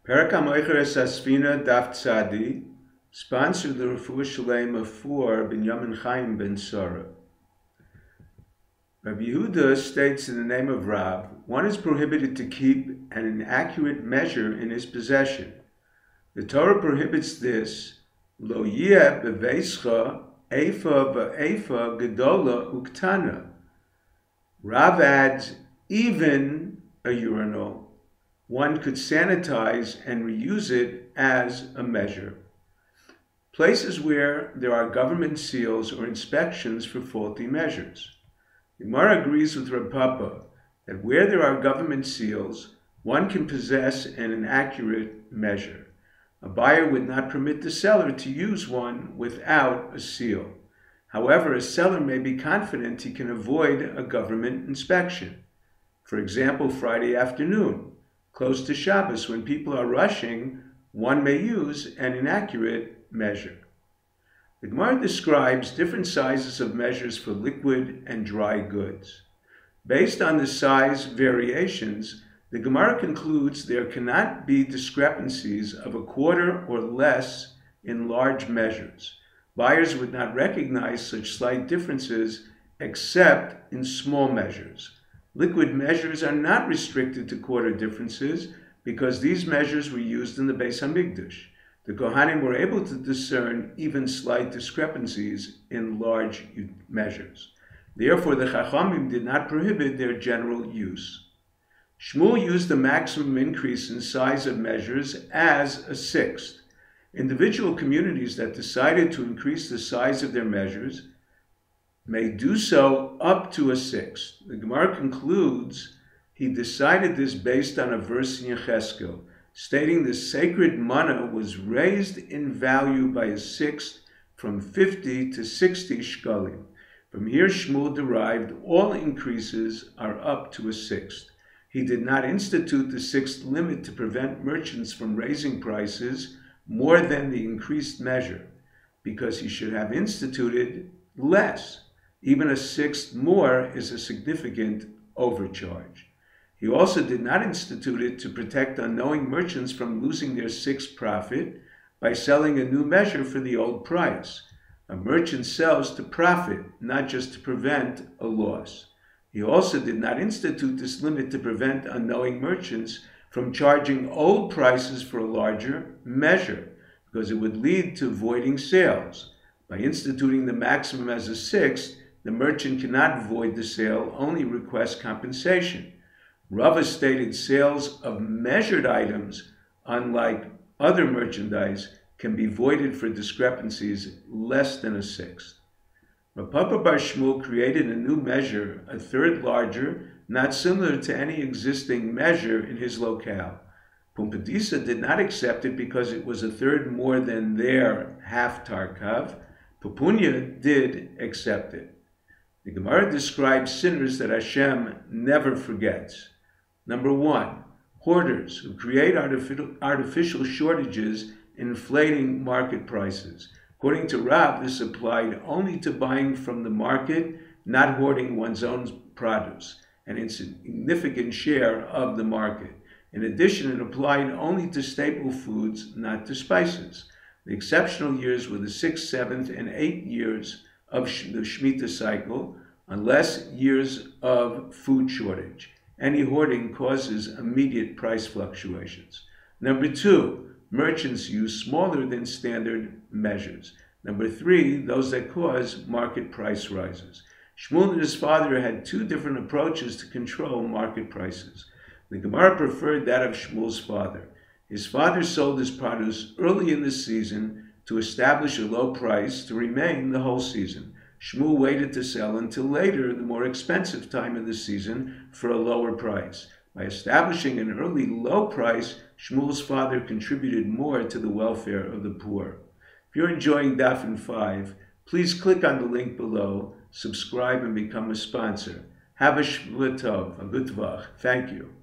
Perek HaMoicher es Asfina Daf Tzadi, sponsored the Refuah Shalema for Ben Yamin Chaim Ben Sora. Rabbi Yehuda states in the name of Rab, one is prohibited to keep an inaccurate measure in his possession. The Torah prohibits this, Lo yeh beveischa efa v'efa gedola uktana. Rab adds, even a urinal, one could sanitize and reuse it as a measure. Places where there are government seals or inspections for faulty measures. The Gemara agrees with Rav Papa that where there are government seals, one can possess an inaccurate measure. A buyer would not permit the seller to use one without a seal. However, a seller may be confident he can avoid a government inspection. For example, Friday afternoon, close to Shabbos, when people are rushing, one may use an inaccurate measure. The Gemara describes different sizes of measures for liquid and dry goods. Based on the size variations, the Gemara concludes there cannot be discrepancies of a quarter or less in large measures. Buyers would not recognize such slight differences except in small measures. Liquid measures are not restricted to quarter differences because these measures were used in the Beis Hamikdash. The Kohanim were able to discern even slight discrepancies in large measures. Therefore, the Chachamim did not prohibit their general use. Shmuel used the maximum increase in size of measures as a sixth. Individual communities that decided to increase the size of their measures may do so up to a sixth. The Gemara concludes he decided this based on a verse in Yecheskel, stating the sacred manna was raised in value by a sixth from 50 to 60 shkalim. From here Shmuel derived all increases are up to a sixth. He did not institute the sixth limit to prevent merchants from raising prices more than the increased measure, because he should have instituted less. Even a sixth more is a significant overcharge. He also did not institute it to protect unknowing merchants from losing their sixth profit by selling a new measure for the old price. A merchant sells to profit, not just to prevent a loss. He also did not institute this limit to prevent unknowing merchants from charging old prices for a larger measure, because it would lead to voiding sales. By instituting the maximum as a sixth, the merchant cannot void the sale, only request compensation. Rava stated sales of measured items, unlike other merchandise, can be voided for discrepancies less than a sixth. Rav Papa Bar Shmuel created a new measure, a third larger, not similar to any existing measure in his locale. Pumbedisa did not accept it because it was a third more than their half tarkav. Pupunya did accept it. The Gemara describes sinners that Hashem never forgets. Number one, hoarders who create artificial shortages, inflating market prices. According to Rab, this applied only to buying from the market, not hoarding one's own produce, an insignificant share of the market. In addition, it applied only to staple foods, not to spices. The exceptional years were the 6th, 7th, and 8th years of the Shemitah cycle, unless years of food shortage. Any hoarding causes immediate price fluctuations. Number two, merchants use smaller than standard measures. Number three, those that cause market price rises. Shmuel and his father had two different approaches to control market prices. The Gemara preferred that of Shmuel's father. His father sold his produce early in the season to establish a low price to remain the whole season. Shmuel waited to sell until later, the more expensive time of the season, for a lower price. By establishing an early low price, Shmuel's father contributed more to the welfare of the poor. If you're enjoying Daf 5, please click on the link below, subscribe, and become a sponsor. Have a shvua tov, a good tvach. Thank you.